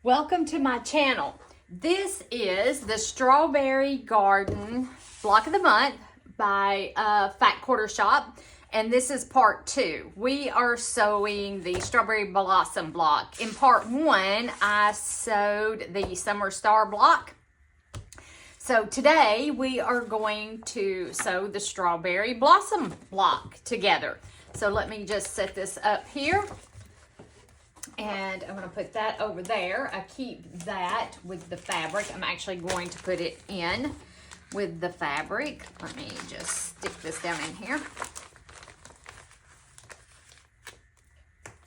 Welcome to my channel. This is the Strawberry Garden Block of the Month by Fat Quarter Shop, and this is part 2. We are sewing the Strawberry Blossom block. In part 1, I sewed the Summer Star block. So today we are going to sew the Strawberry Blossom block together. So let me just set this up here. And I'm going to put that over there. I keep that with the fabric. I'm actually going to put it in with the fabric. Let me just stick this down in here.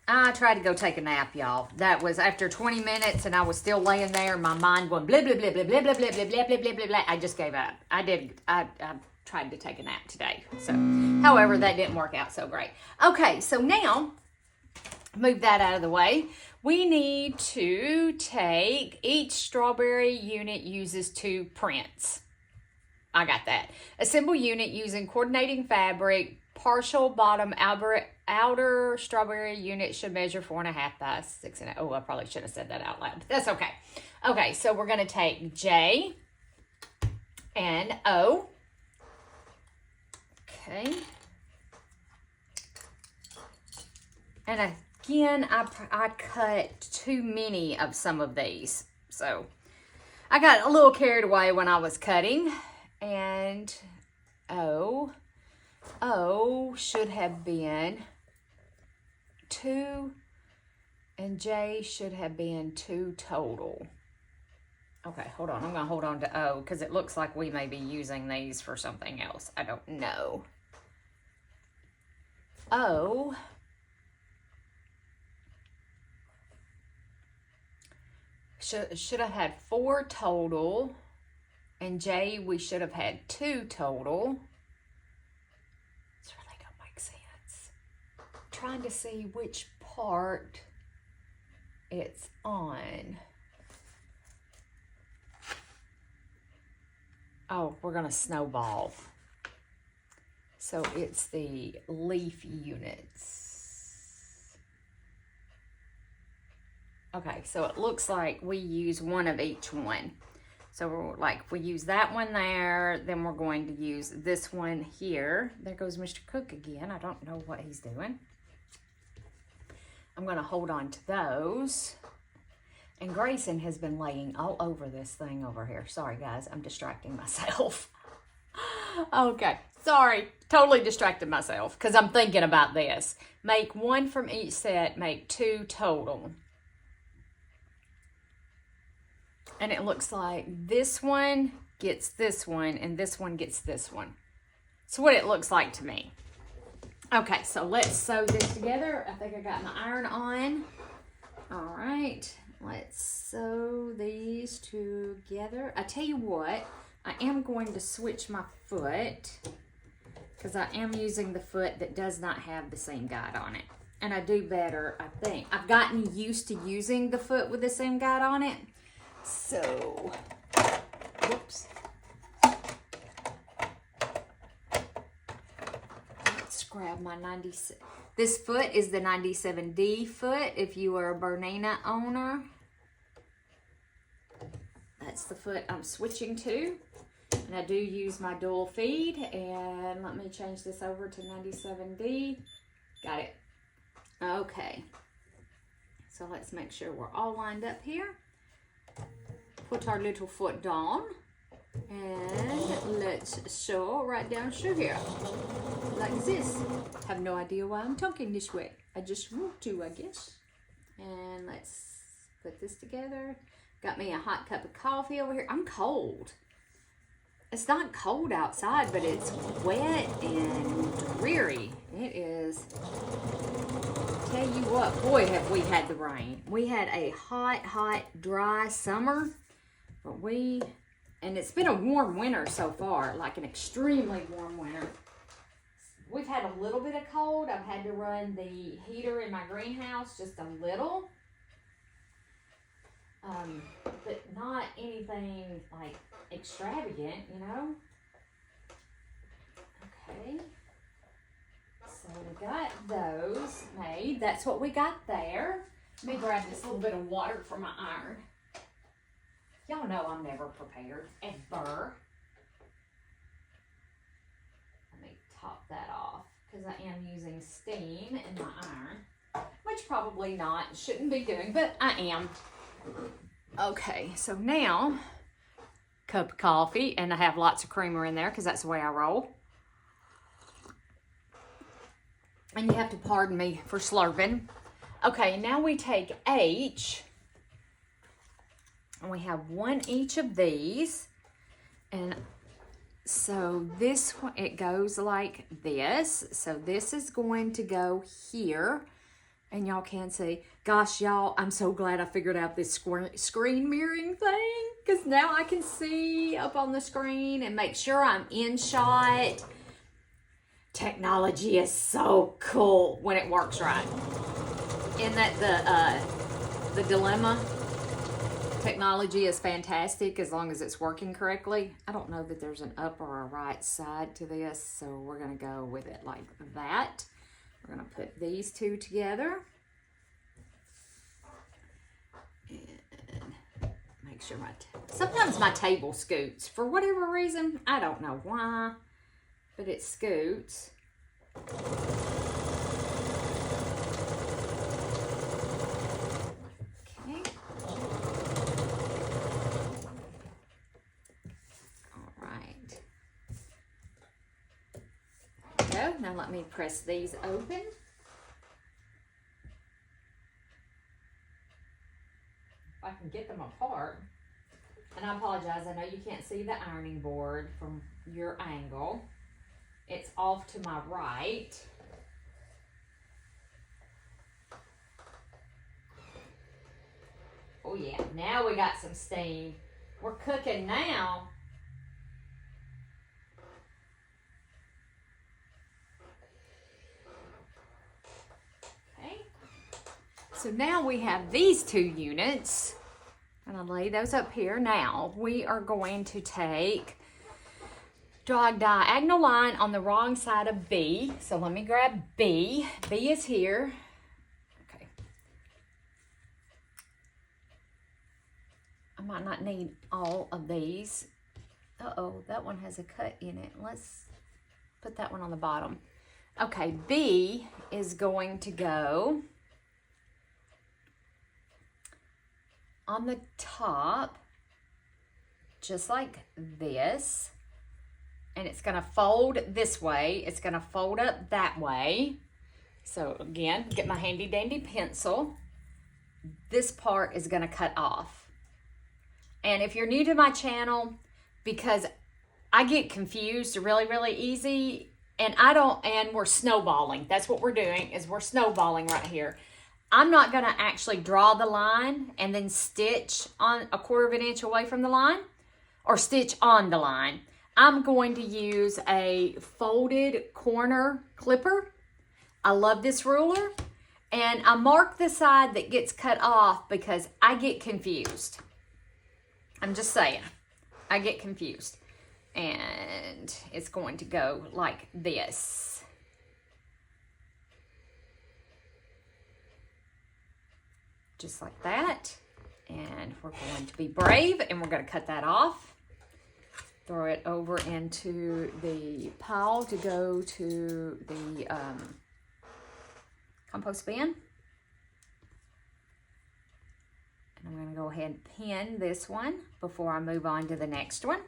I tried to go take a nap, y'all. That was after 20 minutes and I was still laying there. My mind going blah, blah, blah, blah, blah, blah, blah, blah, blah, blah, blah, blah. I just gave up. I tried to take a nap today. So, however, that didn't work out so great. Okay, so now, move that out of the way. We need to take, each strawberry unit uses 2 prints. I got that. Assemble unit using coordinating fabric. Partial bottom outer strawberry unit should measure 4.5 by 6.5. Oh, I probably should have said that out loud. That's okay. Okay, so we're going to take J and O. Okay. And again, I cut too many of some of these. So I got a little carried away when I was cutting. And O should have been 2. And J should have been 2 total. Okay, hold on. I'm going to hold on to O because it looks like we may be using these for something else. I don't know. O should have had 4 total, and J we should have had 2 total. This really don't make sense. I'm trying to see which part it's on. Oh, we're gonna snowball. So it's the leaf units. Okay, so it looks like we use 1 of each one. So we're like, we use that one there, then we're going to use this one here. There goes Mr. Cook again. I don't know what he's doing. I'm going to hold on to those. And Grayson has been laying all over this thing over here. Sorry, guys, I'm distracting myself. Okay, sorry, totally distracted myself because I'm thinking about this. Make 1 from each set, make 2 total. And it looks like this one gets this one, and this one gets this one. That's what it looks like to me. Okay, so let's sew this together. I think I got my iron on. All right, let's sew these together. I tell you what, I am going to switch my foot because I am using the foot that does not have the seam guide on it. And I do better, I think. I've gotten used to using the foot with the seam guide on it. So, whoops. Let's grab my 97. This foot is the 97D foot if you are a Bernina owner. That's the foot I'm switching to. And I do use my dual feed. And let me change this over to 97D. Got it. Okay. So let's make sure we're all lined up here. Put our little foot down and let's sew right down through here like this. Have no idea why I'm talking this way. I just want to, I guess. And let's put this together. Got me a hot cup of coffee over here. I'm cold. It's not cold outside, but it's wet and dreary. It is. Tell you what, boy, have we had the rain. We had a hot, dry summer. But and it's been a warm winter so far, like an extremely warm winter. We've had a little bit of cold. I've had to run the heater in my greenhouse just a little. But not anything like extravagant, you know. Okay. So we got those made. That's what we got there. Let me grab this little bit of water for my iron. Y'all know I'm never prepared, ever. Let me top that off because I am using steam in my iron, which probably not, shouldn't be doing, but I am. Okay, so now, cup of coffee, and I have lots of creamer in there because that's the way I roll. And you have to pardon me for slurping. Okay, now we take H, and we have one each of these, and so this one, it goes like this. So this is going to go here, and y'all can see. Gosh, y'all, I'm so glad I figured out this screen mirroring thing, because now I can see up on the screen and make sure I'm in shot. Technology is so cool when it works right. Isn't that the dilemma? Technology is fantastic as long as it's working correctly. I don't know that there's an up or a right side to this, so we're going to go with it like that. We're going to put these two together. And make sure sometimes my table scoots. For whatever reason, I don't know why, but it scoots. Now let me press these open. If I can get them apart. And I apologize, I know you can't see the ironing board from your angle. It's off to my right. Oh yeah, now we got some steam. We're cooking now. So now we have these two units. I'm gonna lay those up here. Now we are going to draw a diagonal line on the wrong side of B. So let me grab B. B is here. Okay. I might not need all of these. Uh-oh, that one has a cut in it. Let's put that one on the bottom. Okay, B is going to go on the top, just like this, and it's gonna fold this way, it's gonna fold up that way. So again, get my handy dandy pencil. This part is gonna cut off. And if you're new to my channel, because I get confused really easy, and we're snowballing. That's what we're doing, is we're snowballing right here. I'm not going to actually draw the line and then stitch on 1/4 of an inch away from the line or stitch on the line. I'm going to use a folded corner clipper. I love this ruler, and I mark the side that gets cut off because I get confused. I'm just saying, I get confused. And it's going to go like this. Just like that. And we're going to be brave, and we're going to cut that off. Throw it over into the pile to go to the compost bin. And I'm going to go ahead and pin this one before I move on to the next one.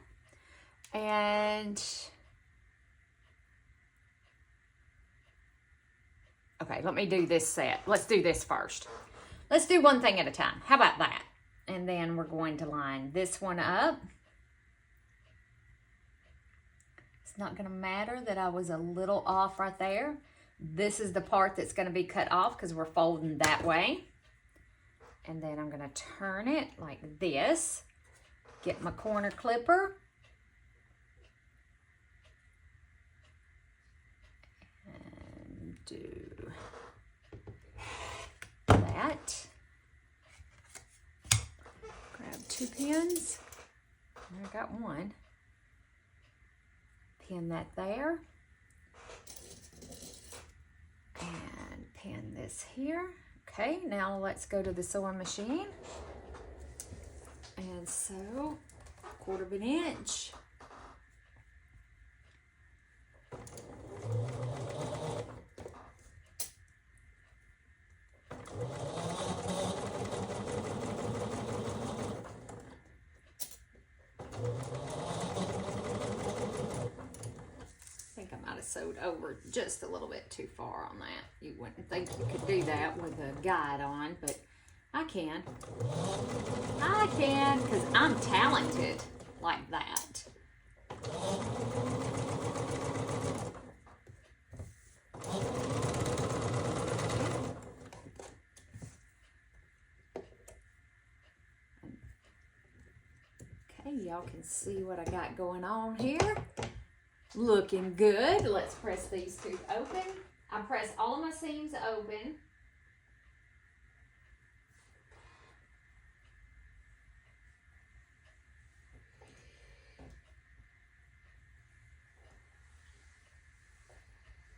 And okay, let me do this set. Let's do this first. Let's do one thing at a time. How about that? And then we're going to line this one up. It's not going to matter that I was a little off right there. This is the part that's going to be cut off because we're folding that way. And then I'm going to turn it like this. Get my corner clipper. And do that. Grab 2 pins. I got one. Pin that there. And pin this here. Okay, now let's go to the sewing machine and sew 1/4 of an inch. Sewed over just a little bit too far on that. You wouldn't think you could do that with a guide on, but I can. I can, because I'm talented like that. Okay, y'all can see what I got going on here. Looking good. Let's press these two open. I press all of my seams open.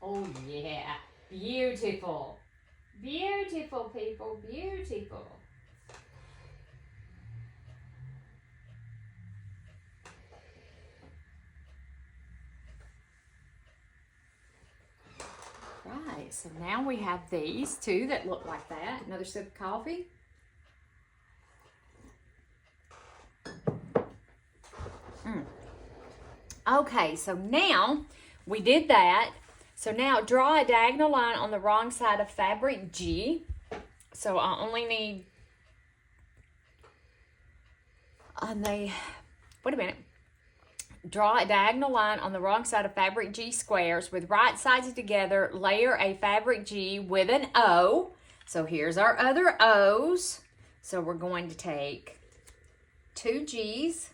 Oh yeah, beautiful. Beautiful, people, beautiful. Right, so now we have these two that look like that. Another sip of coffee. Okay, so now we did that. So now draw a diagonal line on the wrong side of fabric G. So I only need wait a minute. Draw a diagonal line on the wrong side of fabric G squares with right sides together. Layer a fabric G with an O. So here's our other O's. So we're going to take 2 G's.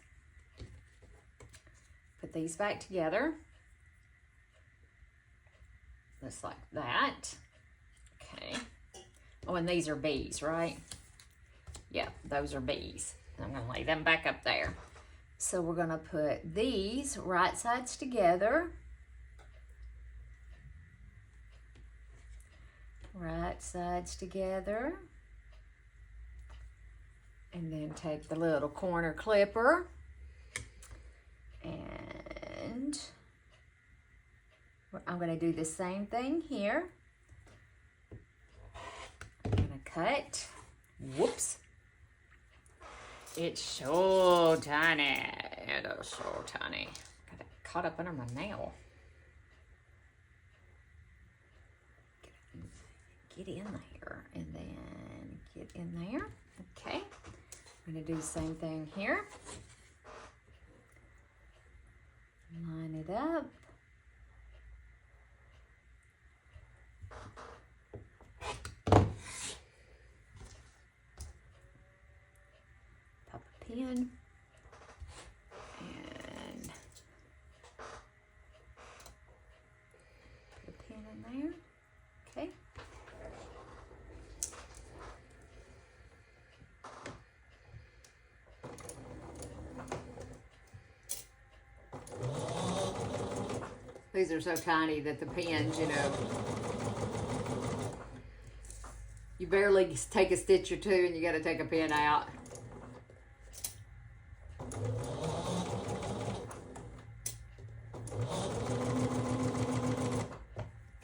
Put these back together. Just like that. Okay. Oh, and these are B's, right? Yeah, those are B's. I'm going to lay them back up there. So we're going to put these right sides together. Right sides together. And then take the little corner clipper. And I'm going to do the same thing here. I'm going to cut. Whoops. It's so tiny. It is so tiny. Got it caught up under my nail. Get in there and then get in there. Okay. I'm going to do the same thing here. Line it up. Pin and put a pin in there. Okay. These are so tiny that the pins, you know, you barely take a stitch or two and you got to take a pin out.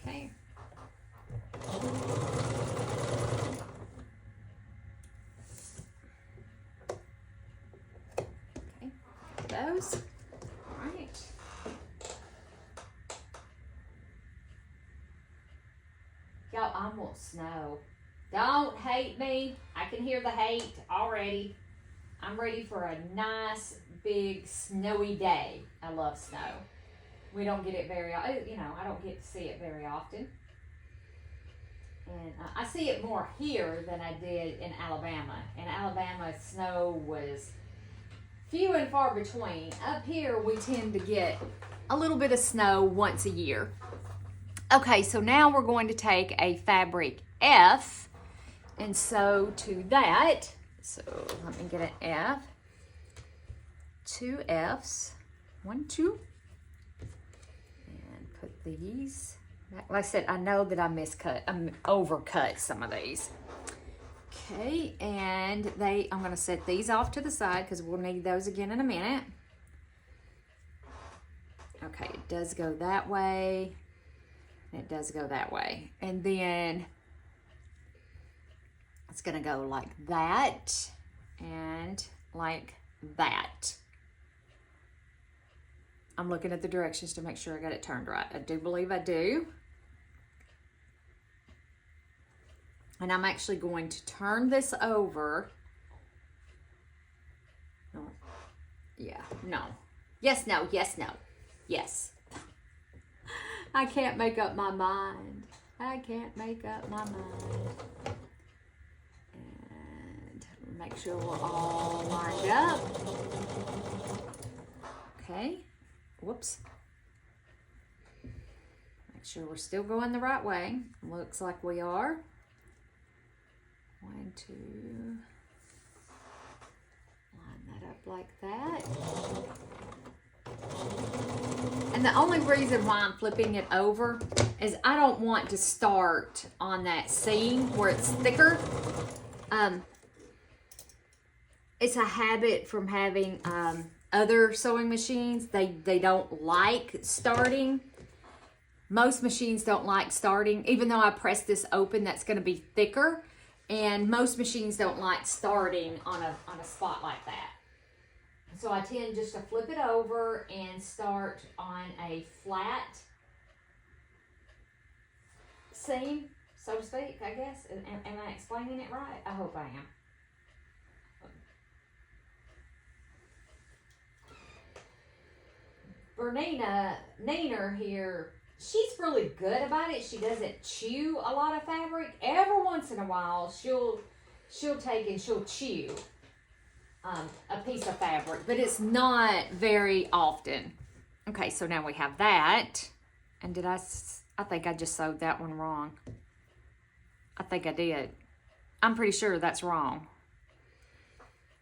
Okay. Okay, those. All right. Y'all, I want snow. Don't hate me. I can hear the hate already. I'm ready for a nice, big, snowy day. I love snow. We don't get it very, you know, I don't get to see it very often. And I see it more here than I did in Alabama. In Alabama, snow was few and far between. Up here, we tend to get a little bit of snow once a year. Okay, so now we're going to take a fabric F and sew to that. So let me get an F, 2 F's, 1, 2, and put these back. Like I said, I know that I overcut some of these. Okay, and I'm going to set these off to the side because we'll need those again in a minute. Okay, it does go that way. It does go that way. And then it's going to go like that and like that. I'm looking at the directions to make sure I got it turned right. I do believe I do. And I'm actually going to turn this over. No. Yeah, no. Yes, no, yes, no. Yes. I can't make up my mind. I can't make up my mind. And make sure we're all lined up. Okay. Whoops. Make sure we're still going the right way. Looks like we are. 1, 2. Line that up like that. And the only reason why I'm flipping it over is I don't want to start on that seam where it's thicker. It's a habit from having other sewing machines. They don't like starting. Most machines don't like starting. Even though I press this open, that's going to be thicker. And most machines don't like starting on a spot like that. So I tend just to flip it over and start on a flat seam, so to speak, I guess. Am I explaining it right? I hope I am. Neener here, she's really good about it. She doesn't chew a lot of fabric. Every once in a while, she'll take and she'll chew a piece of fabric, but it's not very often. Okay, so now we have that. And I think I just sewed that one wrong. I think I did. I'm pretty sure that's wrong.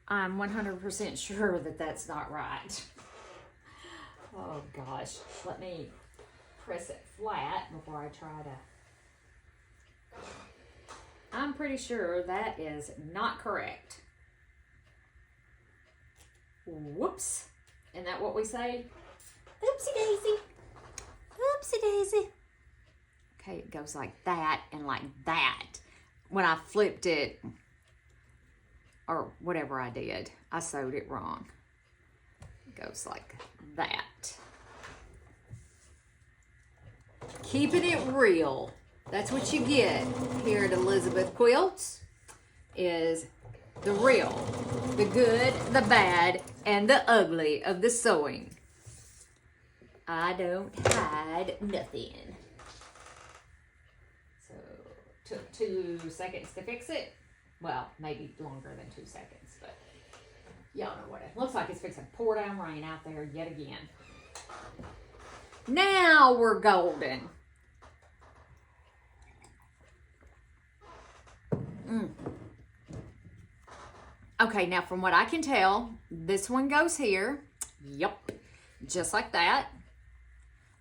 I'm 100% sure that that's not right. Oh gosh, let me press it flat before I try to. I'm pretty sure that is not correct. Whoops. Isn't that what we say? Oopsie daisy. Oopsie daisy. Okay, it goes like that and like that. When I flipped it, or whatever I did, I sewed it wrong. It goes like that. Keeping it real. That's what you get here at Elizabeth Quilts, is the real, the good, the bad, and the ugly of the sewing. I don't hide nothing. So, took 2 seconds to fix it. Well, maybe longer than 2 seconds, but y'all know what it looks like. It's fixing to pour down rain out there yet again. Now we're golden. Okay, now from what I can tell, this one goes here. Yep, just like that.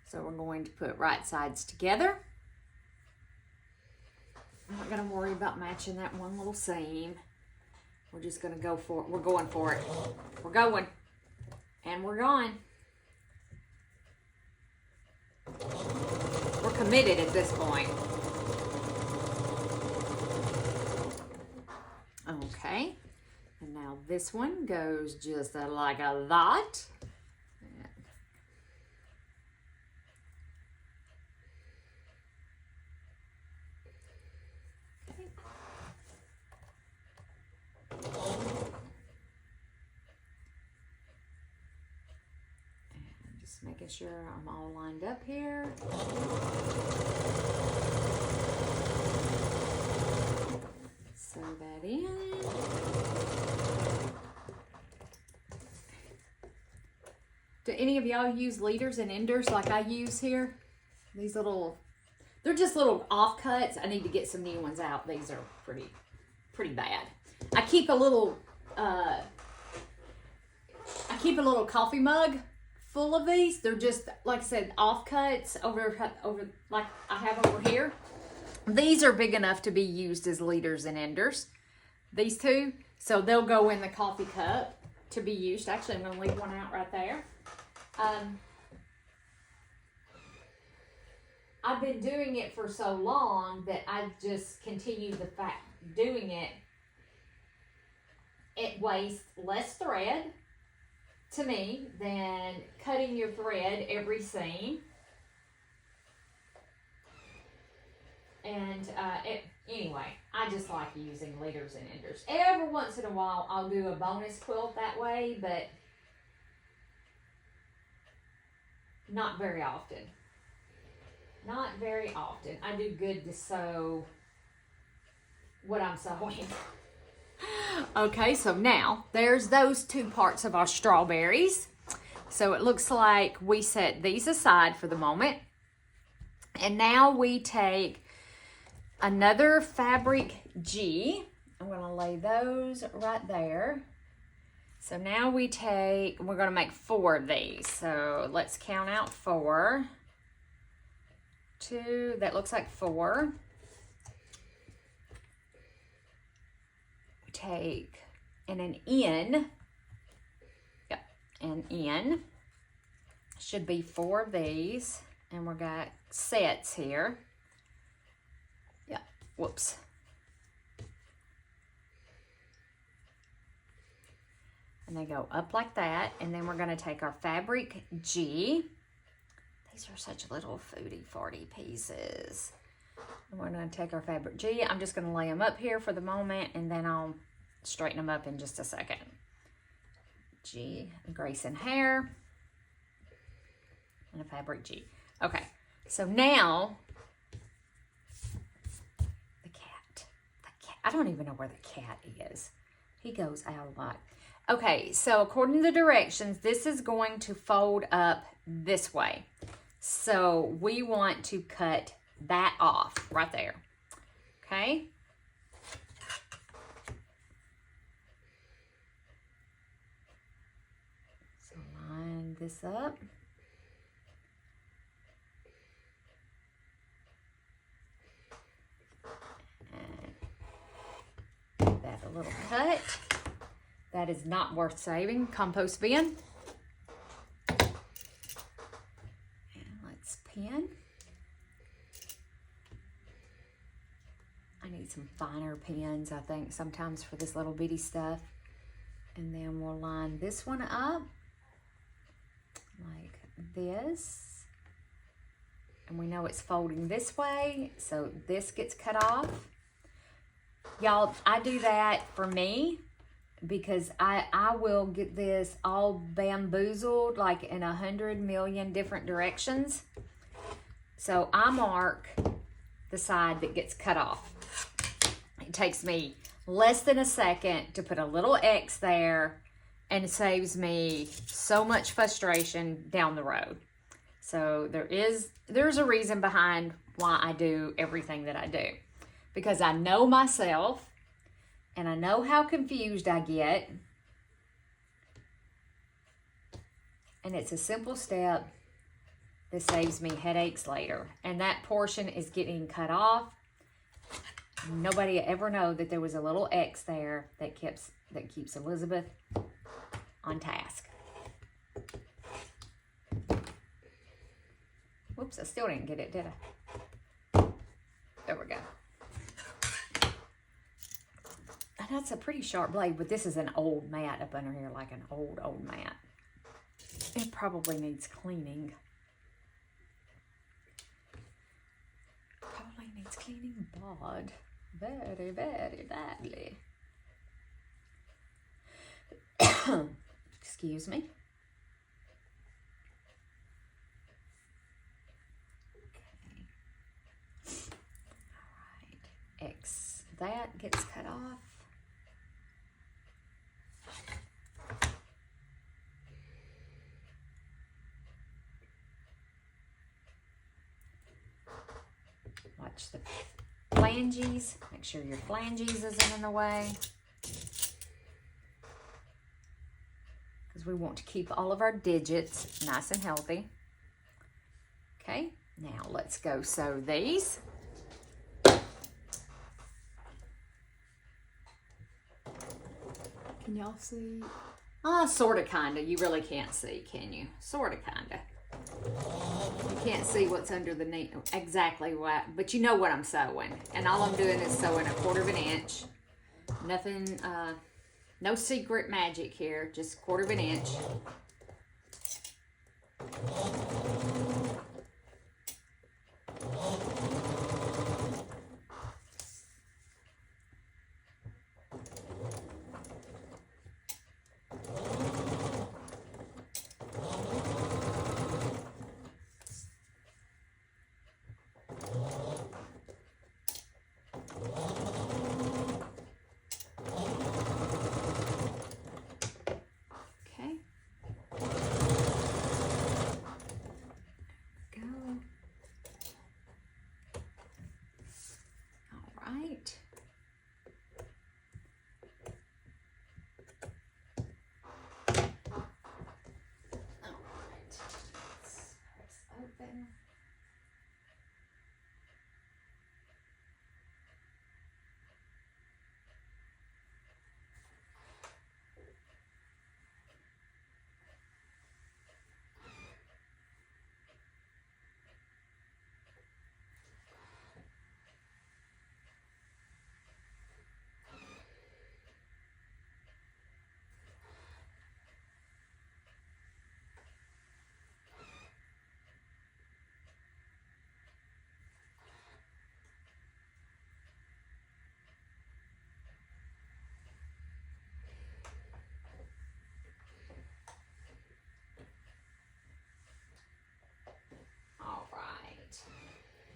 So we're going to put right sides together. I'm not going to worry about matching that one little seam. We're just going to go for it. We're going for it. We're going. And we're gone. We're committed at this point. Okay. And now this one goes just like a that. Okay. And just making sure I'm all lined up here. Sew that in. Do any of y'all use leaders and enders like I use here? These little, they're just little offcuts. I need to get some new ones out. These are pretty bad. I keep a little coffee mug full of these. They're just, like I said, offcuts over like I have over here. These are big enough to be used as leaders and enders. these two. So they'll go in the coffee cup to be used. Actually, I'm going to leave one out right there. I've been doing it for so long that I've just continued the fact doing it. It wastes less thread to me than cutting your thread every seam. And anyway, I just like using leaders and enders. Every once in a while, I'll do a bonus quilt that way, but not very often. Not very often. I do good to sew what I'm sewing. Okay, so now there's those two parts of our strawberries. So it looks like we set these aside for the moment. And now we take another fabric G. I'm going to lay those right there. So now we're going to make 4 of these. So let's count out 4. 2, that looks like 4. We take, and an N, yep, an N, should be 4 of these, and we've got sets here. Yep, whoops. And they go up like that, and then we're going to take our fabric G. These are such little foodie farty pieces. And we're going to take our fabric G. I'm just going to lay them up here for the moment, and then I'll straighten them up in just a second. G, Grace and hair, and a fabric G. Okay, so now the cat. I don't even know where the cat is. He goes out a lot. Okay, so according to the directions, this is going to fold up this way. So we want to cut that off right there. Okay. So line this up. And give that a little cut. That is not worth saving. Compost bin. Pin. I need some finer pins, I think, sometimes for this little bitty stuff. And then we'll line this one up like this. And we know it's folding this way, so this gets cut off. Y'all, I do that for me because I will get this all bamboozled like in 100 million different directions. So I mark the side that gets cut off. It takes me less than a second to put a little X there, and it saves me so much frustration down the road. So there's a reason behind why I do everything that I do. Because I know myself, and I know how confused I get. And it's a simple step that saves me headaches later. And that portion is getting cut off. Nobody ever know that there was a little X there that keeps Elizabeth on task. Whoops, I still didn't get it, did I? There we go. And that's a pretty sharp blade, but this is an old mat up under here, like an old mat. It probably needs cleaning. Probably needs cleaning bad. Very, very badly. Excuse me. Okay. All right. That gets cut off. Watch the flanges. Make sure your flanges isn't in the way. Because we want to keep all of our digits nice and healthy. Okay, now let's go sew these. Can y'all see? Sort of, kind of. You really can't see, can you? Sort of, kind of. You can't see what's under the needle exactly what, but you know what I'm sewing. And all I'm doing is sewing 1/4 of an inch. Nothing, no secret magic here, just 1/4 of an inch.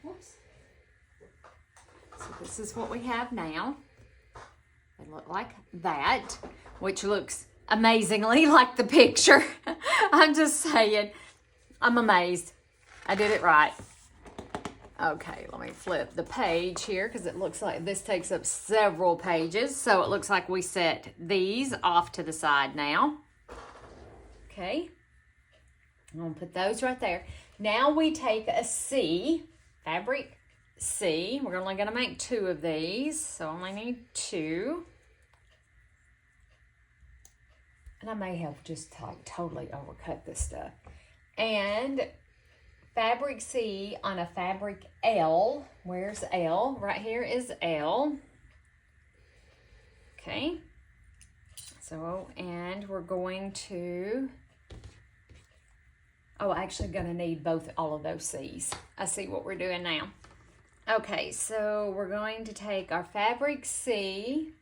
Whoops. So this is what we have now. They look like that, which looks amazingly like the picture. I'm just saying, I'm amazed. I did it right. Okay, let me flip the page here because it looks like this takes up several pages. So it looks like we set these off to the side now. Okay. I'm going to put those right there. Now we take a C, fabric C. We're only going to make 2 of these, so I only need 2. And I may have just totally overcut this stuff. And fabric C on a fabric L. Where's L? Right here is L. Okay. So, and we're going to... Oh, actually going to need all of those C's. I see what we're doing now. Okay, so we're going to take our fabric C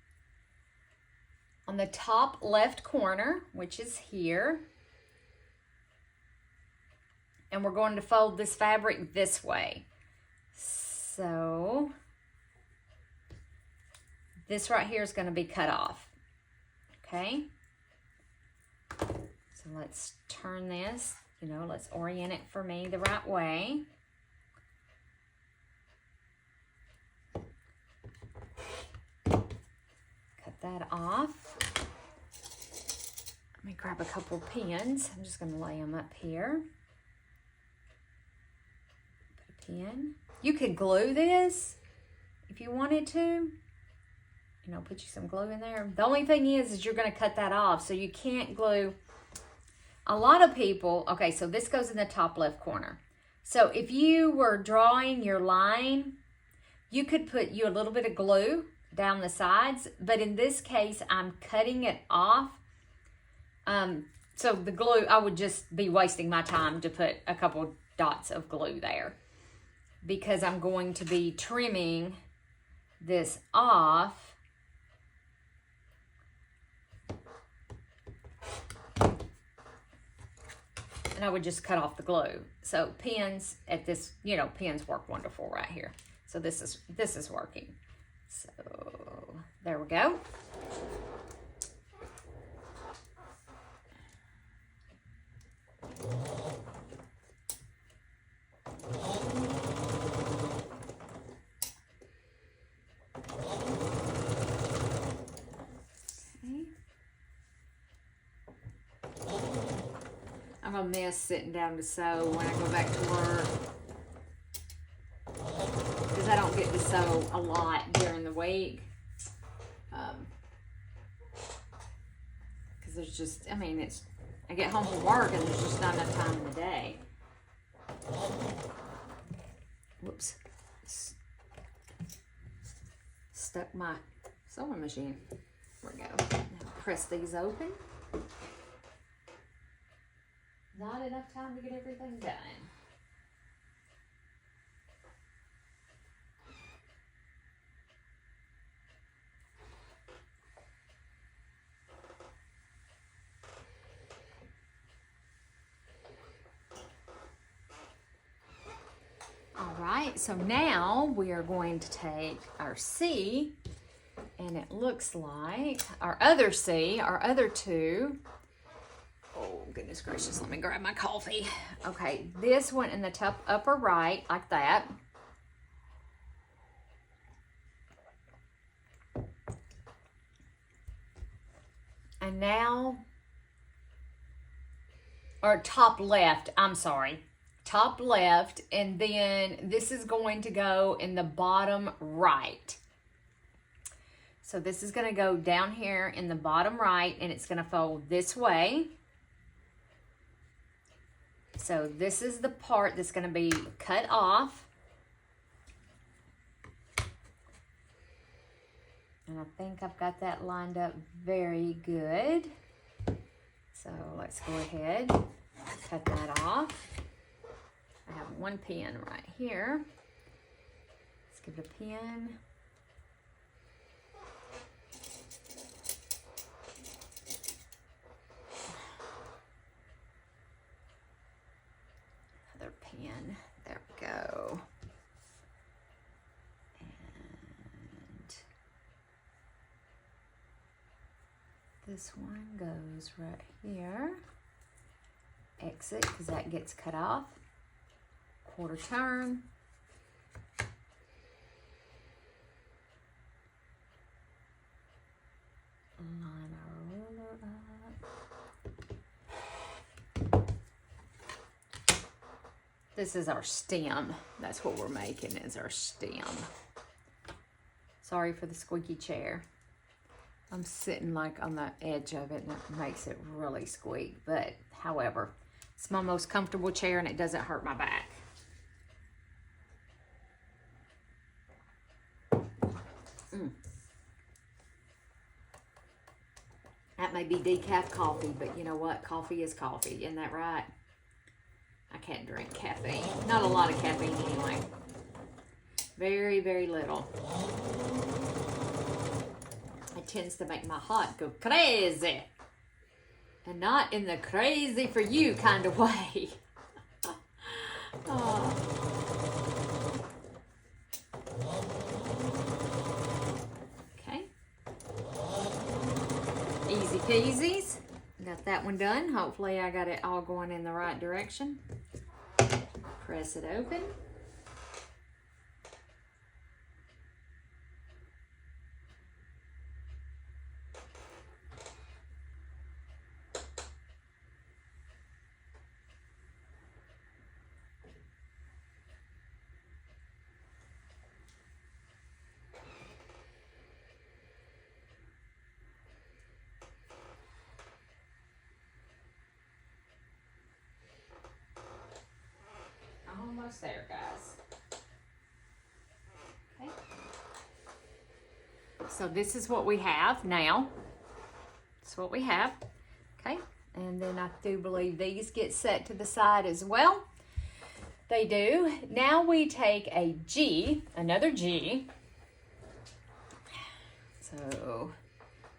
on the top left corner, which is here. And we're going to fold this fabric this way. So this right here is going to be cut off. Okay. So let's turn this. Let's orient it for me the right way. Cut that off. Let me grab a couple pins. I'm just going to lay them up here. Put a pin. You could glue this if you wanted to. Put you some glue in there. The only thing is you're going to cut that off, so you can't glue. A lot of people, okay, so this goes in the top left corner. So if you were drawing your line, you could put a little bit of glue down the sides, but in this case, I'm cutting it off. So the glue, I would just be wasting my time to put a couple dots of glue there because I'm going to be trimming this off. And I would just cut off the glue. So pins at this, pins work wonderful right here. So this is working. So there we go. I'm going to miss sitting down to sew when I go back to work because I don't get to sew a lot during the week. because there's just, I mean, I get home from work and there's just not enough time in the day. Whoops. Stuck my sewing machine. There we go. Now press these open. Not enough time to get everything done. All right, so now we are going to take our C, and it looks like our other C, our other two. Oh, goodness gracious, let me grab my coffee. Okay, this one in the top upper right, like that. And now, or top left, I'm sorry. Top left, and then this is going to go in the bottom right. So this is going to go down here in the bottom right, and it's going to fold this way. So this is the part that's going to be cut off. And I think I've got that lined up very good. So let's go ahead, cut that off. I have one pin right here. Let's give it a pin. Another pin. There we go. And this one goes right here. Exit, because that gets cut off. Quarter turn. Line our ruler up. This is our stem. That's what we're making, is our stem. Sorry for the squeaky chair. I'm sitting like on the edge of it and it makes it really squeak. But however, it's my most comfortable chair and it doesn't hurt my back. That may be decaf coffee, but you know what? Coffee is coffee. Isn't that right? I can't drink caffeine. Not a lot of caffeine anyway. Very, very little. It tends to make my heart go crazy. And not in the crazy for you kind of way. Oh. Okay. Easy peasies. Got that one done. Hopefully I got it all going in the right direction. Press it open. Almost there, guys. Okay. So this is what we have now. That's what we have. Okay. And then I do believe these get set to the side as well. They do. Now we take a G, another G. So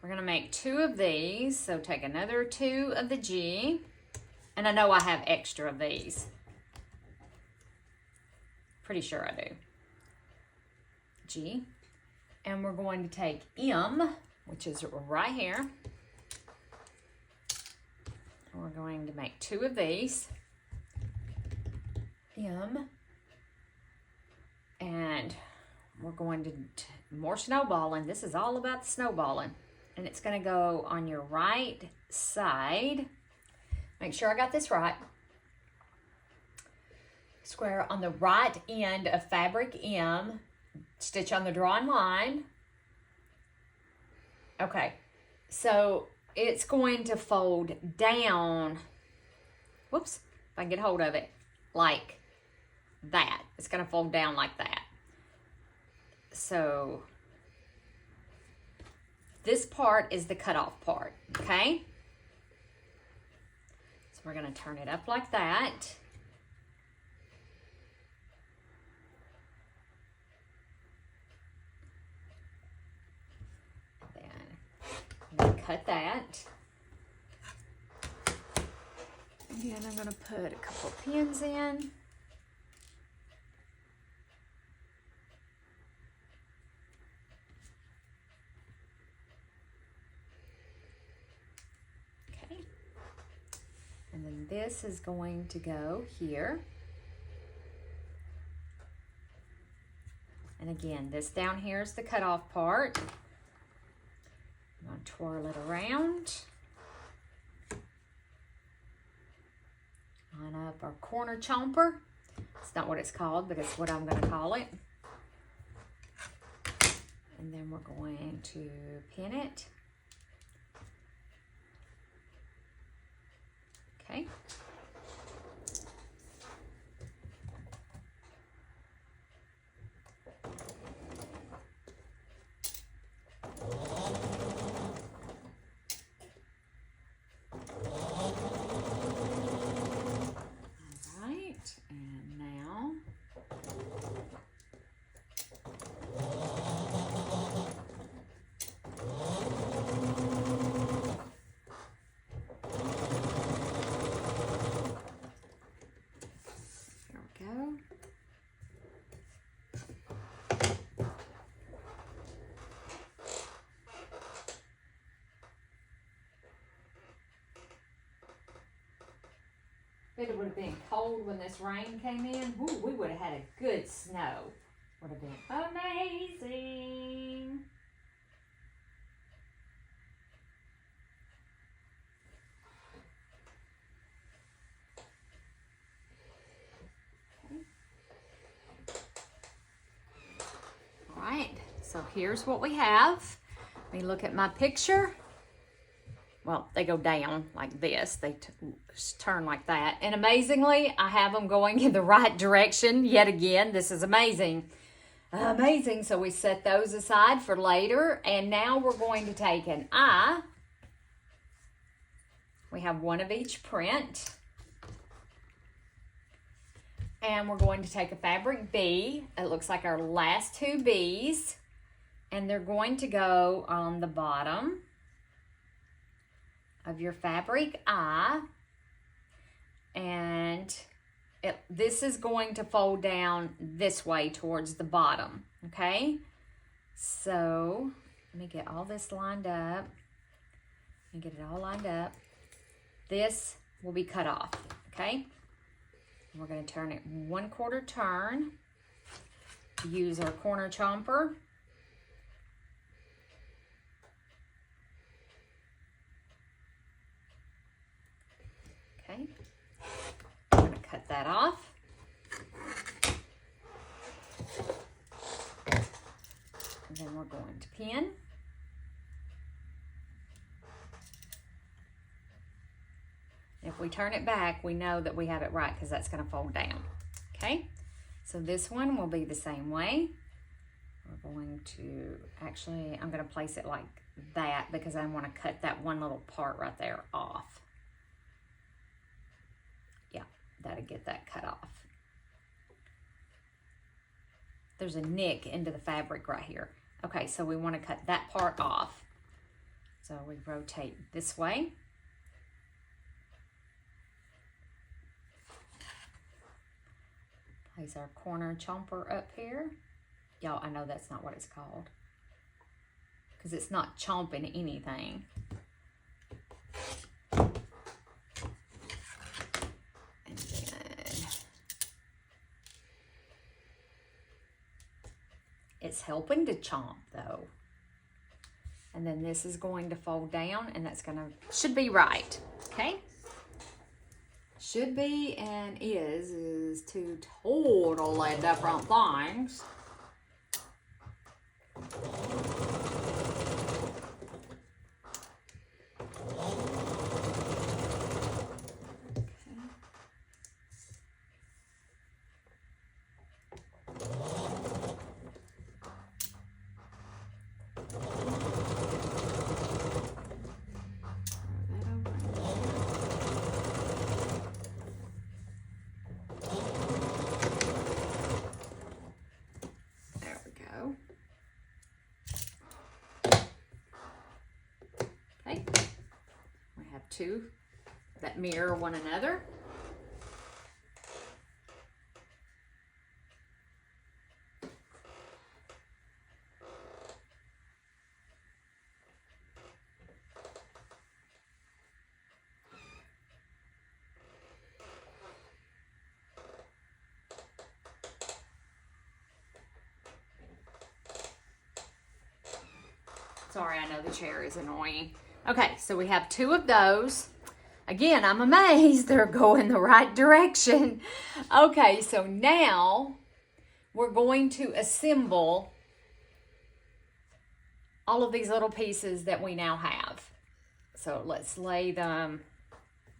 we're going to make 2 of these. So take another 2 of the G. And I know I have extra of these. Pretty sure I do. G. And we're going to take M, which is right here. And we're going to make 2 of these. M. And we're going to more snowballing. This is all about the snowballing. And it's going to go on your right side. Make sure I got this right. Square on the right end of fabric M, stitch on the drawn line. Okay, so it's going to fold down. Whoops, if I can get hold of it, like that. It's going to fold down like that. So this part is the cutoff part, okay? So we're going to turn it up like that. Then cut that. Again, I'm going to put a couple pins in. Okay. And then this is going to go here. And again, this down here is the cutoff part. I'm going to twirl it around. Line up our corner chomper. It's not what it's called, but it's what I'm going to call it. And then we're going to pin it. Okay. It would have been cold when this rain came in. Ooh, we would have had a good snow. Would have been amazing. Okay. All right, so here's what we have. Let me look at my picture. Well, they go down like this. They turn like that. And amazingly, I have them going in the right direction yet again. This is amazing. Amazing. So we set those aside for later. And now we're going to take an I. We have one of each print. And we're going to take a fabric B. It looks like our last two B's. And they're going to go on the bottom of your fabric I, and this is going to fold down this way towards the bottom, okay? So let me get all this lined up and get it all lined up. This will be cut off, okay? We're going to turn it 1/4 turn, use our corner chomper. Okay, I'm going to cut that off. And then we're going to pin. If we turn it back, we know that we have it right because that's going to fold down. Okay, so this one will be the same way. We're going to, actually, I'm going to place it like that because I want to cut that one little part right there off. That'll get that cut off. There's a nick into the fabric right here. Okay, so we want to cut that part off. So we rotate this way. Place our corner chomper up here. Y'all, I know that's not what it's called because it's not chomping anything. It's helping to chomp though. And then this is going to fold down and that's gonna, should be right, okay? Should be and is two totally different things. two that mirror one another. Sorry, I know the chair is annoying. Okay, so we have two of those. Again, I'm amazed they're going the right direction. Okay, so now we're going to assemble all of these little pieces that we now have. So let's lay them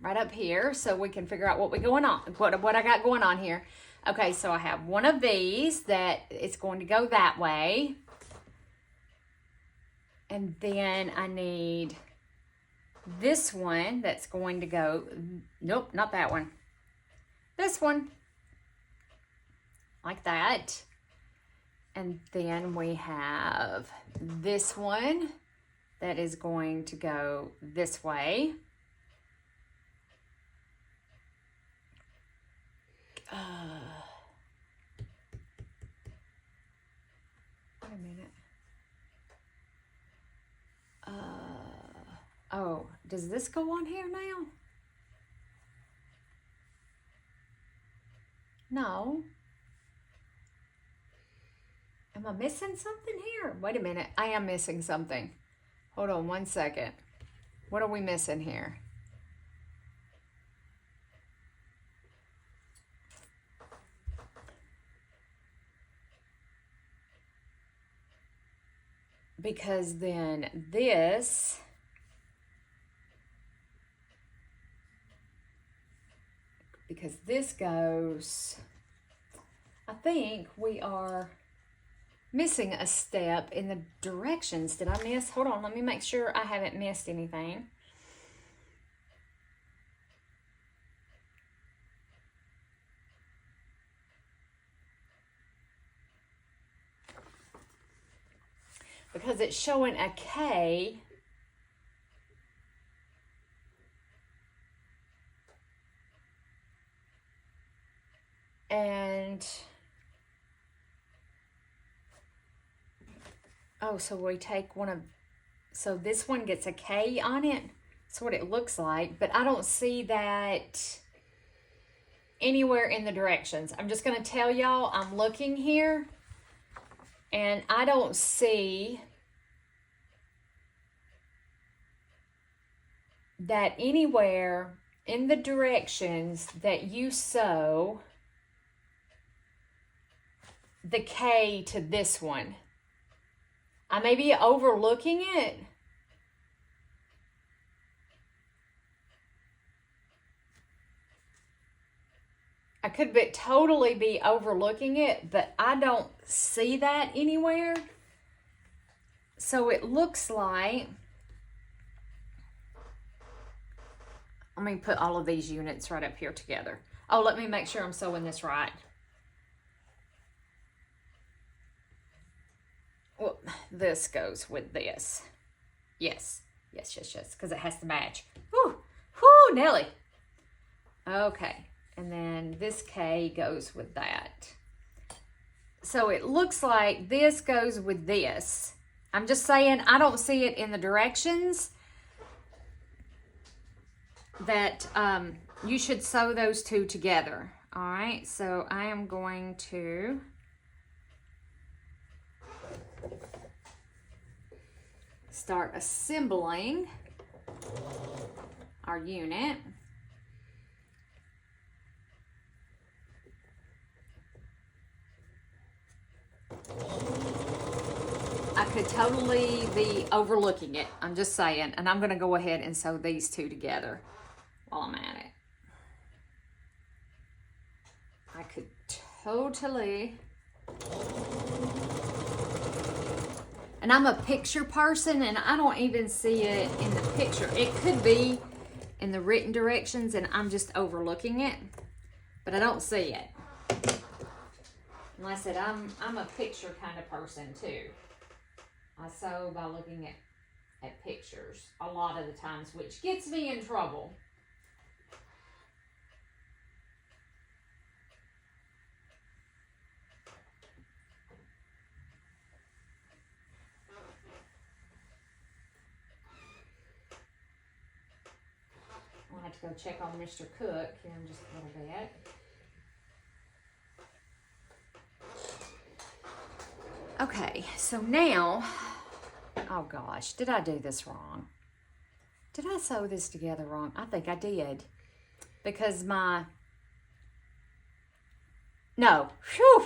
right up here so we can figure out what I got going on here. Okay, so I have one of these that it's going to go that way. And then I need this one that's going to go, nope, not that one. This one, like that. And then we have this one that is going to go this way. Wait a minute. Oh, does this go on here now? No. Am I missing something here? Wait a minute. I am missing something. Hold on one second. What are we missing here? Because then this goes, I think we are missing a step in the directions. Did I miss? Hold on, let me make sure I haven't missed anything. Because it's showing a K. And, oh, so we take one of, so this one gets a K on it. That's what it looks like, but I don't see that anywhere in the directions. I'm just going to tell y'all, I'm looking here, and I don't see that anywhere in the directions that you sew the K to this one. I may be overlooking it. I could totally be overlooking it, but I don't see that anywhere. So it looks like, let me put all of these units right up here together. Oh, let me make sure I'm sewing this right. Well, this goes with this. Yes, because it has to match. Whew, Nelly. Okay, and then this K goes with that. So it looks like this goes with this. I'm just saying, I don't see it in the directions that you should sew those two together. All right, so I am going to start assembling our unit. I could totally be overlooking it. I'm just saying. And I'm going to go ahead and sew these two together while I'm at it. I could totally... And I'm a picture person, and I don't even see it in the picture. It could be in the written directions, and I'm just overlooking it, but I don't see it. And like I said, I'm a picture kind of person too. I sew by looking at pictures a lot of the times, which gets me in trouble. I'll have to go check on Mr. Cook here in just a little bit. Okay, so now, oh gosh, did I do this wrong? Did I sew this together wrong? I think I did. Because no, whew.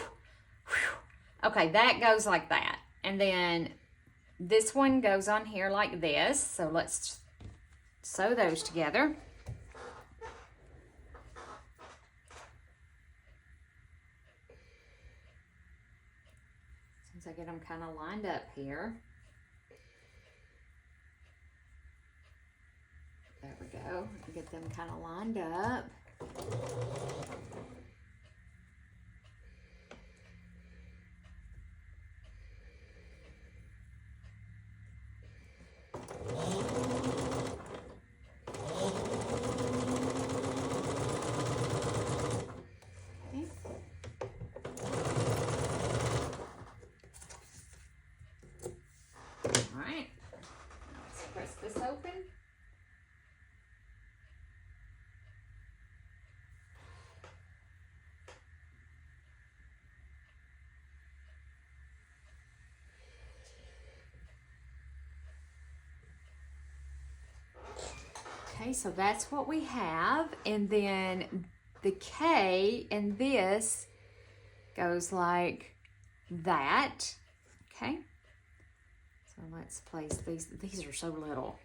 Okay, that goes like that. And then this one goes on here like this. So let's sew those together. Since I get them kind of lined up here. There we go. Get them kind of lined up. Okay, so that's what we have, and then the K in this goes like that. Okay, so let's place these. These are so little.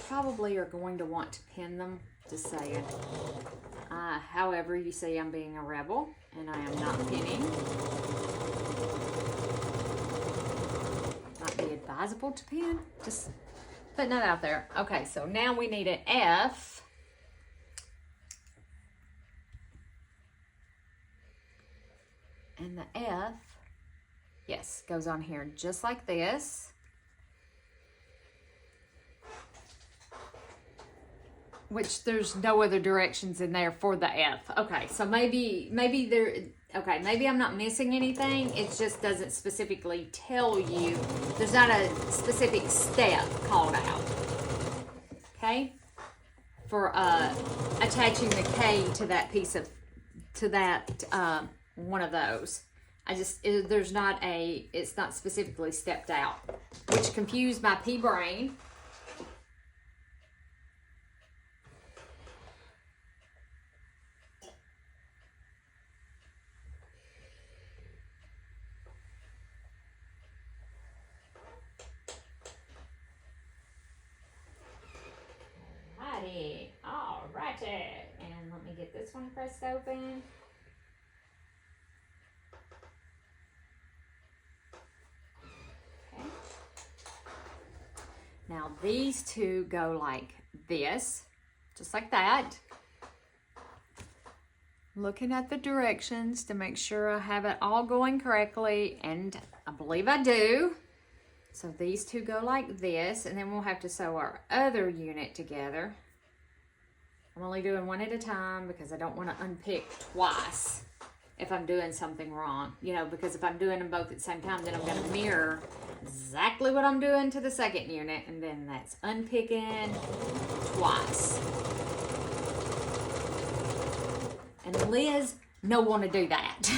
Probably are going to want to pin them, just saying. However, you see I'm being a rebel, and I am not pinning. Might be advisable to pin, just putting that out there. Okay, so now we need an F. And the F, yes, goes on here just like this. Which there's no other directions in there for the F. Okay, so maybe I'm not missing anything. It just doesn't specifically tell you. There's not a specific step called out. Okay? For attaching the K to that piece of, one of those. It's not specifically stepped out, which confused my pea brain. And let me get this one pressed open. Okay. Now these two go like this, just like that. Looking at the directions to make sure I have it all going correctly, and I believe I do. So these two go like this, and then we'll have to sew our other unit together. I'm only doing one at a time because I don't want to unpick twice if I'm doing something wrong. You know, because if I'm doing them both at the same time, then I'm going to mirror exactly what I'm doing to the second unit, and then that's unpicking twice. And Liz, no want to do that.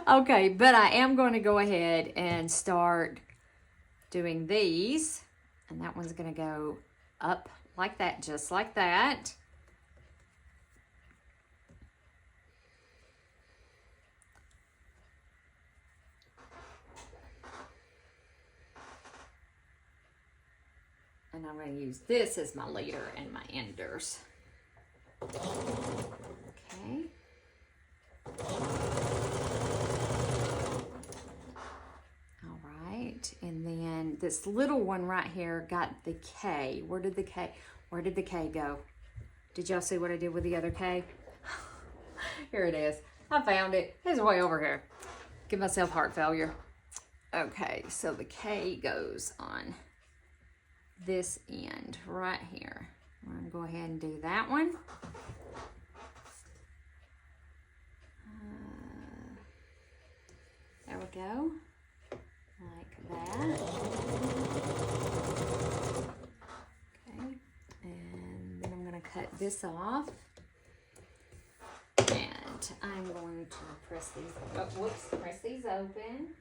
Okay, but I am going to go ahead and start doing these, and that one's going to go up like that, just like that. And I'm going to use this as my leader and my enders. Okay. All right, and then this little one right here got the K. Where did the K go? Did y'all see what I did with the other K? Here it is. I found it. It's way over here. Give myself heart failure. Okay, so the K goes on this end right here. We're going to go ahead and do that one. There we go. Like that. Okay, and then I'm going to cut this off. And I'm going to press these open.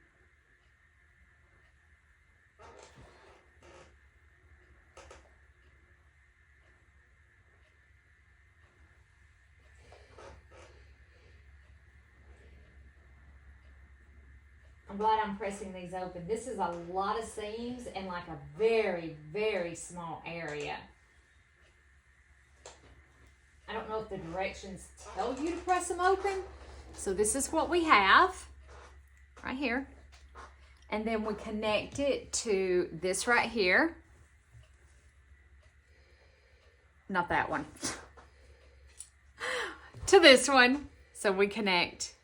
I'm glad I'm pressing these open. This is a lot of seams in like a very, very small area. I don't know if the directions tell you to press them open. So this is what we have right here. And then we connect it to this right here. Not that one. To this one. So we connect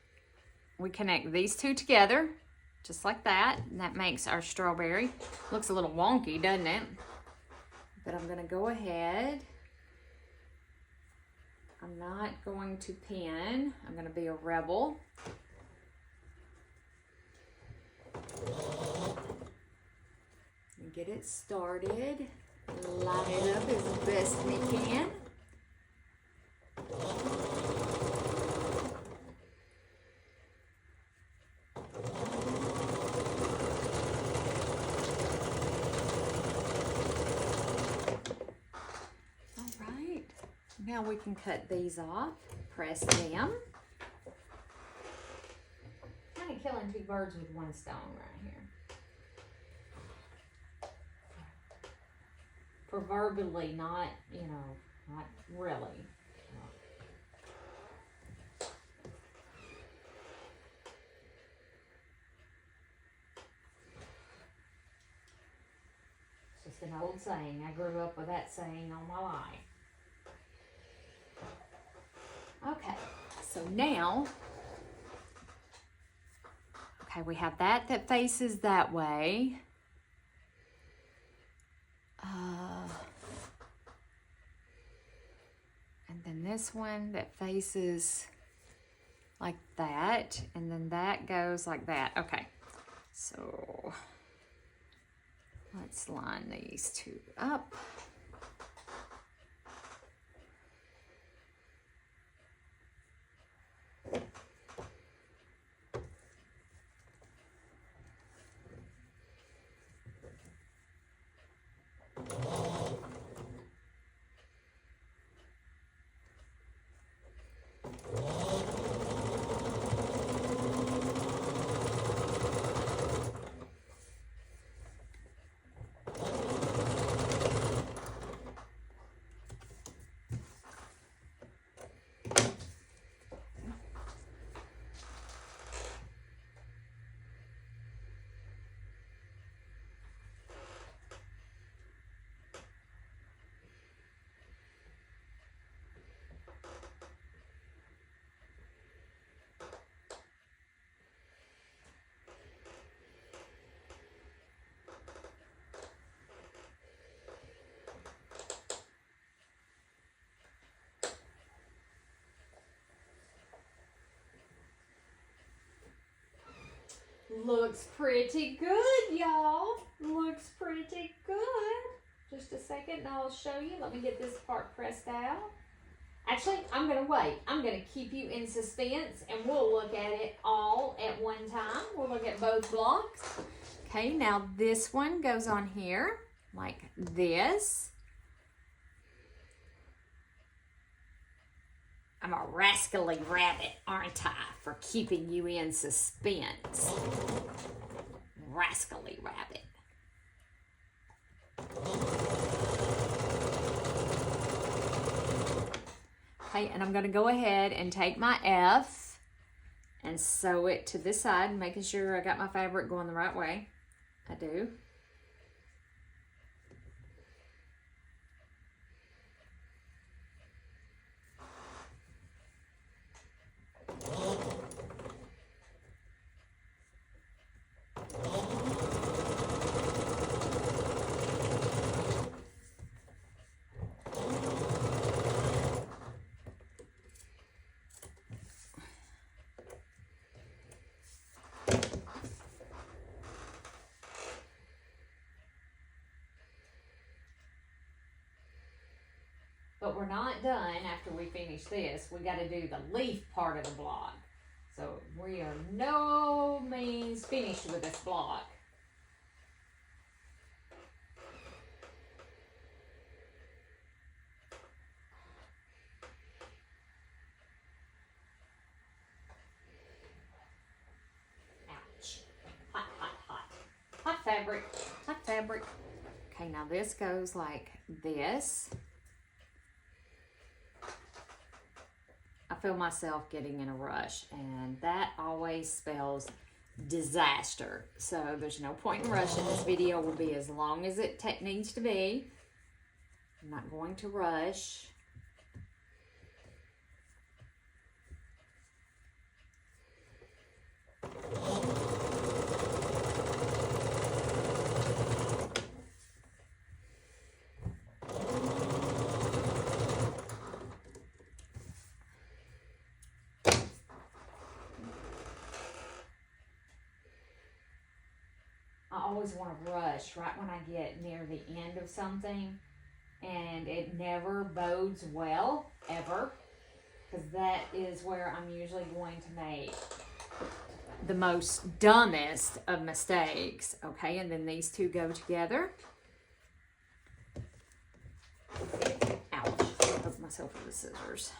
these two together. Just like that, and that makes our strawberry. Looks a little wonky, doesn't it? But I'm gonna go ahead. I'm not going to pin. I'm gonna be a rebel. And get it started. Line it up as best we can. Now we can cut these off, press them. Kind of killing two birds with one stone right here. Proverbially, not, you know, not really. It's just an old saying. I grew up with that saying all my life. Okay, so now, we have that faces that way. And then this one that faces like that, and then that goes like that. Okay, so let's line these two up. Looks pretty good, y'all. Looks pretty good. Just a second and I'll show you. Let me get this part pressed out. Actually, I'm going to wait. I'm going to keep you in suspense and we'll look at it all at one time. We'll look at both blocks. Okay, now this one goes on here like this. I'm a rascally rabbit, aren't I, for keeping you in suspense. Rascally rabbit. Okay, and I'm going to go ahead and take my F and sew it to this side, making sure I got my fabric going the right way. I do. But we're not done after we finish this. We got to do the leaf part of the block. So we are no means finished with this block. Ouch. Hot, hot, hot. Hot fabric. Hot fabric. Okay, now this goes like this. I feel myself getting in a rush, and that always spells disaster. So there's no point in rushing. This video will be as long as it needs to be. I'm not going to rush. I always want to rush right when I get near the end of something, and it never bodes well, ever, because that is where I'm usually going to make the most dumbest of mistakes. Okay, and then these two go together. Ouch, I hooked myself with the scissors.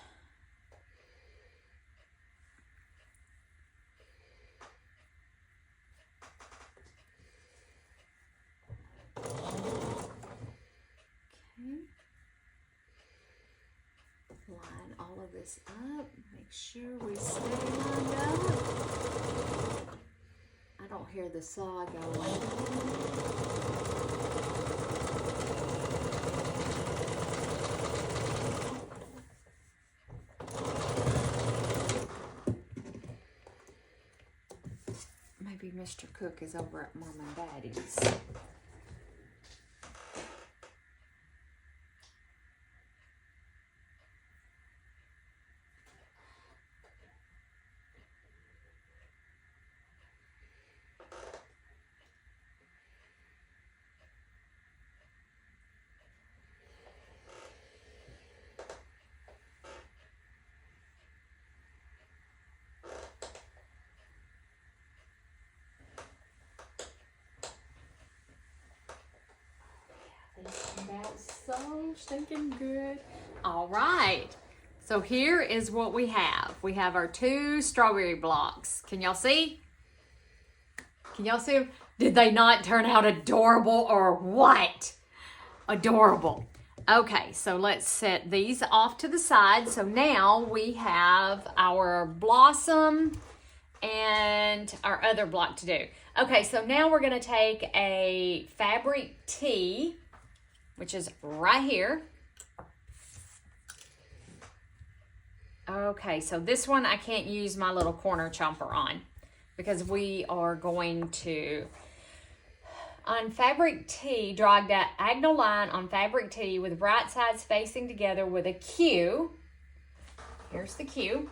Line all of this up, make sure we stay lined up. I don't hear the saw going. Maybe Mr. Cook is over at Mom and Daddy's. That's so stinking good. All right. So here is what we have. We have our two strawberry blocks. Can y'all see? Can y'all see? Did they not turn out adorable or what? Adorable. Okay, so let's set these off to the side. So now we have our blossom and our other block to do. Okay, so now we're going to take a fabric tee, which is right here. Okay, so this one I can't use my little corner chomper on because we are going to, on fabric tee, draw a diagonal line on fabric tee with right sides facing together with a Q. Here's the Q.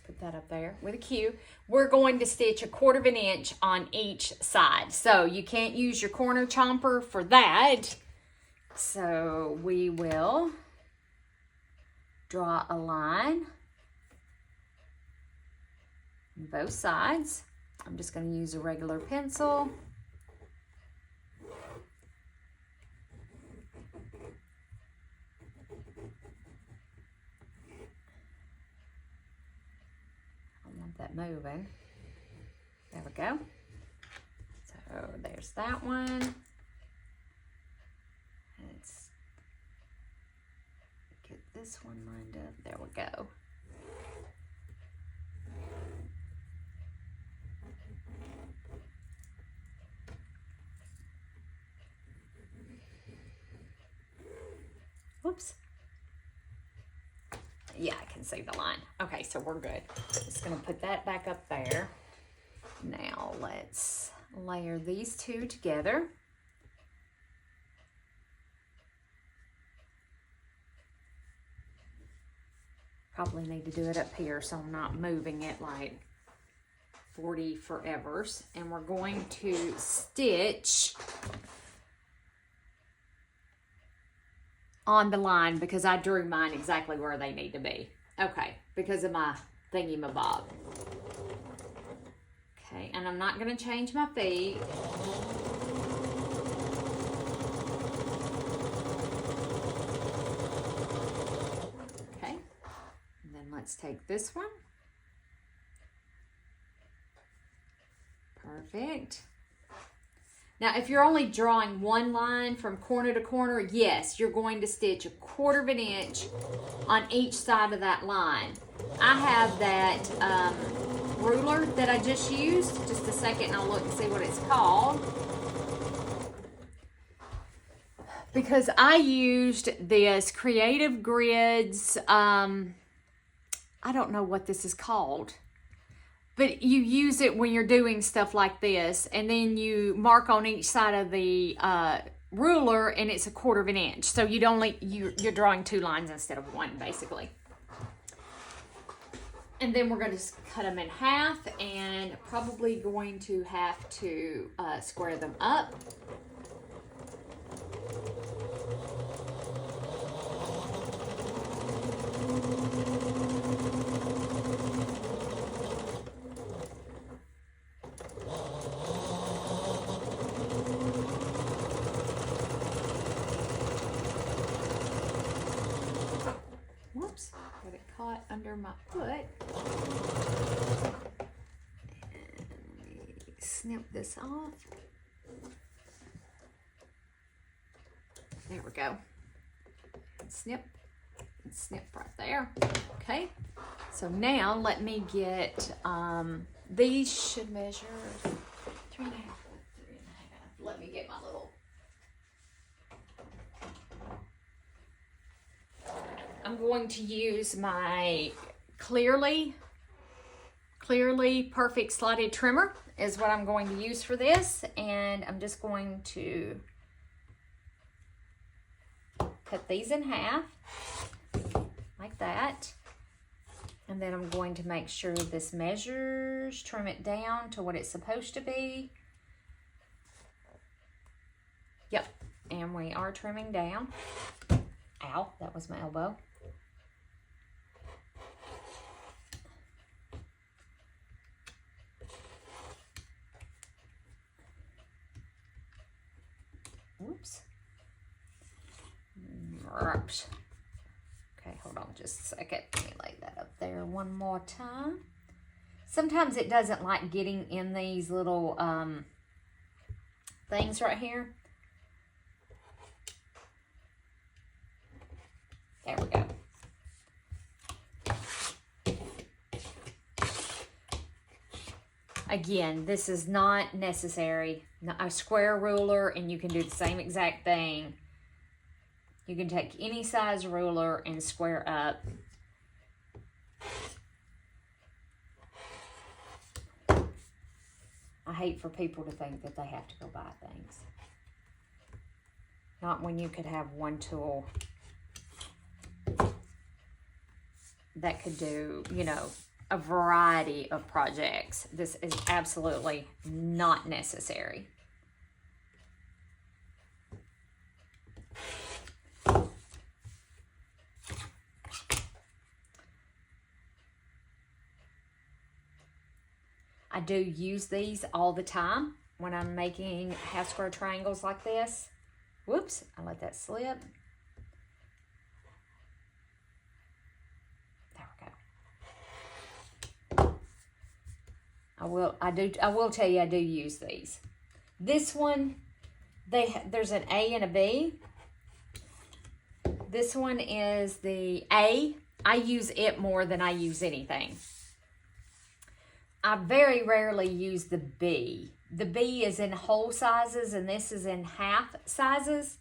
Put that up there with a Q. We're going to stitch 1/4 inch on each side. So you can't use your corner chomper for that. So we will draw a line on both sides. I'm just going to use a regular pencil. That moving. There we go. So there's that one. Let's get this one lined up. There we go. Whoops. Yeah, I can see the line. Okay, so we're good. Just gonna put that back up there. Now let's layer these two together. Probably need to do it up here so I'm not moving it like 40 forevers. And we're going to stitch on the line because I drew mine exactly where they need to be. Okay, because of my thingy-mabob. Okay, and I'm not going to change my feet. Okay, and then let's take this one. Perfect. Now, if you're only drawing one line from corner to corner, yes, you're going to stitch 1/4 of an inch on each side of that line. I have that ruler that I just used. Just a second and I'll look and see what it's called. Because I used this Creative Grids, I don't know what this is called. But you use it when you're doing stuff like this, and then you mark on each side of the ruler, and it's 1/4 of an inch. So you're drawing 2 lines instead of 1, basically. And then we're going to cut them in half, and probably going to have to square them up. Whoops, got it caught under my foot. And let me snip this off. There we go. Snip, and snip right there. Okay, so now let me get, these should measure 3 1/2 by 3 1/2. Let me get my little, I'm going to use my Clearly Perfect Slotted Trimmer is what I'm going to use for this. And I'm just going to cut these in half like that. And then I'm going to make sure this measures, trim it down to what it's supposed to be. Yep, and we are trimming down. Ow, that was my elbow. Whoops. Okay, hold on just a second. Let me lay that up there one more time. Sometimes it doesn't like getting in these little things right here. There we go. Again, this is not necessary. A square ruler, and you can do the same exact thing. You can take any size ruler and square up. I hate for people to think that they have to go buy things. Not when you could have one tool that could do, you know, a variety of projects. This is absolutely not necessary. I do use these all the time when I'm making half square triangles like this. Whoops, I let that slip. I will tell you I do use these. This one, there's an A and a B. This one is the A. I use it more than I use anything. I very rarely use the B. The B is in whole sizes and this is in half sizes.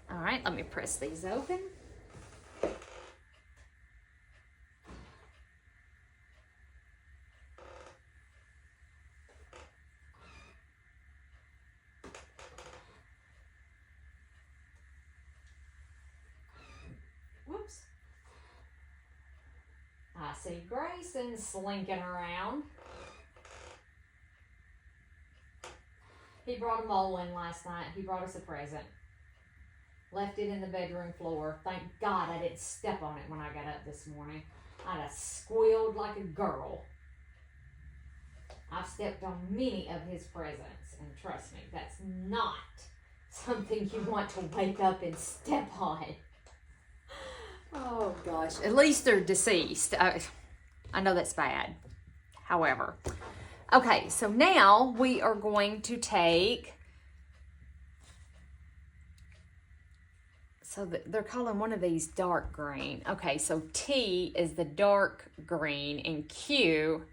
All right, let me press these open. see Grayson slinking around. He brought a mole in last night. He brought us a present. Left it in the bedroom floor. Thank God I didn't step on it when I got up this morning. I'd have squealed like a girl. I've stepped on many of his presents, and trust me, that's not something you want to wake up and step on. Oh gosh, at least they're deceased. I know that's bad. However, okay, so now we are going to take, so they're calling one of these dark green. Okay, so T is the dark green and Q,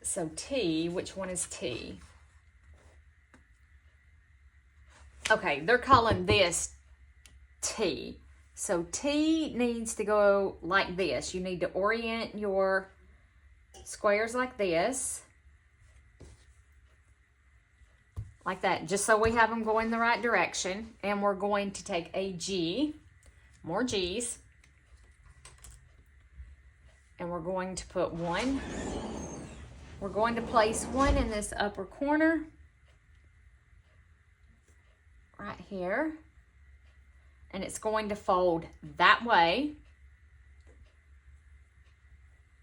so T, which one is T? Okay, they're calling this T. So T needs to go like this. You need to orient your squares like this. Like that, just so we have them going the right direction. And we're going to take a G, more G's. And we're going to put one. We're going to place one in this upper corner. Right here. And it's going to fold that way.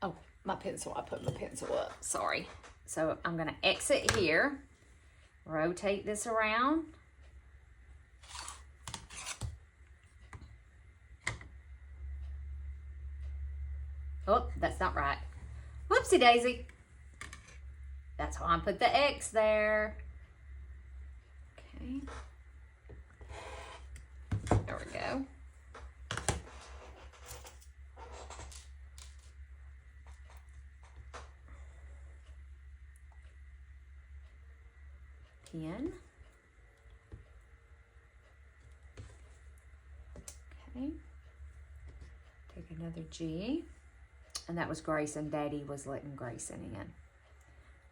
Oh, my pencil, I put my pencil up, sorry. So I'm gonna exit here, rotate this around. Oh, that's not right. Whoopsie daisy. That's why I put the X there. Okay. There we go. Pin. Okay. Take another G. And that was Grayson. Daddy was letting Grayson in.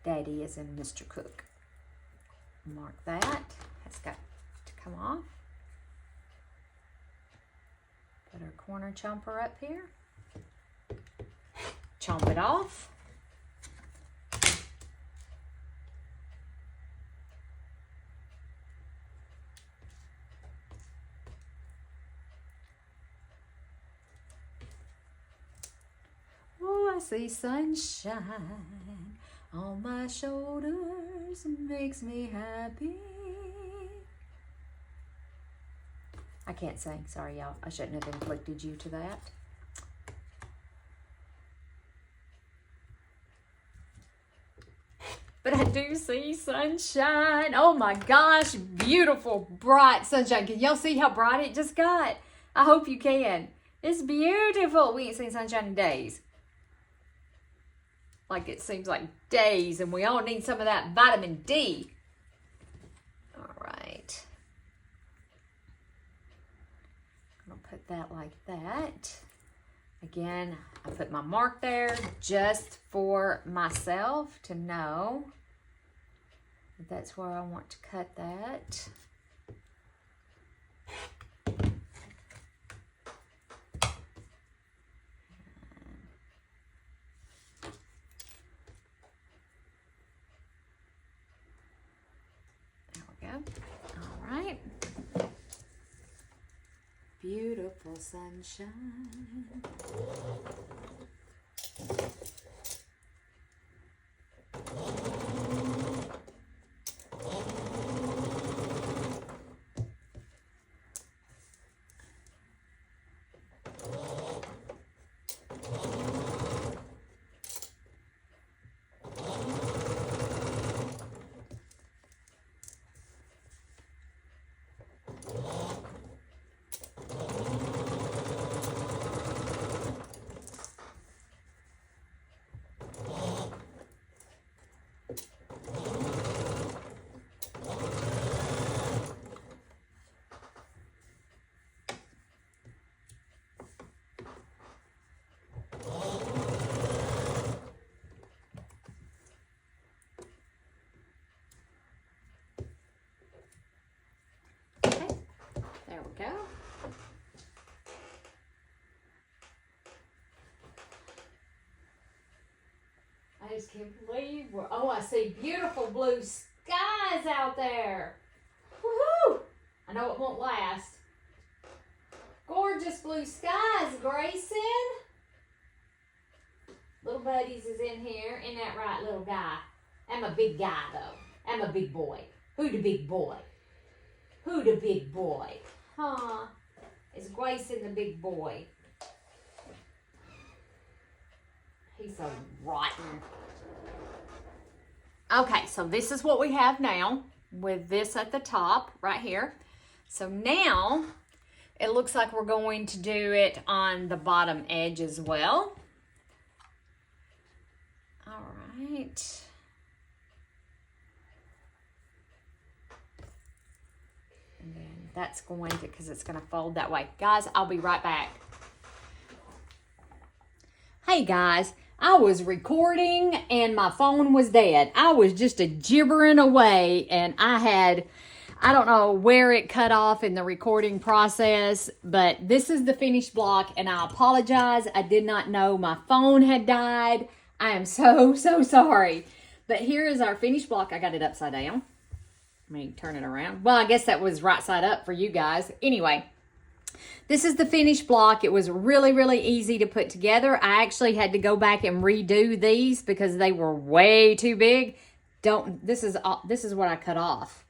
Daddy is in Mr. Cook. Mark that. That's got to come off. Put our corner chomper up here. Chomp it off. Oh, I see sunshine on my shoulders. It makes me happy. I can't sing. Sorry, y'all. I shouldn't have inflicted you to that. But I do see sunshine. Oh my gosh. Beautiful, bright sunshine. Can y'all see how bright it just got? I hope you can. It's beautiful. We ain't seen sunshine in days. Like it seems like days, and we all need some of that vitamin D. All right. I'm gonna put that like that. Again, I put my mark there just for myself to know that that's where I want to cut that. All right. Beautiful sunshine. There we go. just can't believe oh, I see beautiful blue skies out there. Woohoo! I know it won't last. Gorgeous blue skies, Grayson. Little buddies is in here. Isn't that right, little guy? I'm a big guy, though. I'm a big boy. Who the big boy? Who the big boy? Huh? Is Grayson the big boy? He's so rotten. Okay, so this is what we have now with this at the top right here. So now it looks like we're going to do it on the bottom edge as well. All right. And then that's going to, because it's going to fold that way. Guys, I'll be right back. Hey guys, I was recording and my phone was dead. I was just gibbering away and I don't know where it cut off in the recording process, but this is the finished block and I apologize. I did not know my phone had died. I am so sorry. But here is our finished block. I got it upside down. Let me turn it around. Well, I guess that was right side up for you guys. Anyway, this is the finished block. It was really easy to put together. I actually had to go back and redo these because they were way too big. This is what I cut off.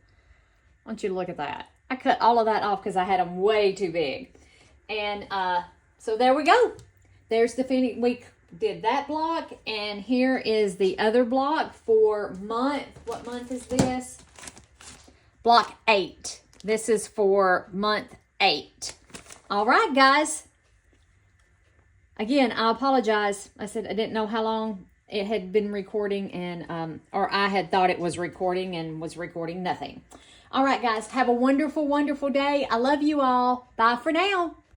I want you to look at that. I cut all of that off because I had them way too big. And so there we go. There's the finish. We did that block, and here is the other block for month. What month is this? Block 8. This is for month 8. All right, guys. Again, I apologize. I said I didn't know how long it had been recording, and or I had thought it was recording and was recording nothing. All right, guys. Have a wonderful day. I love you all. Bye for now.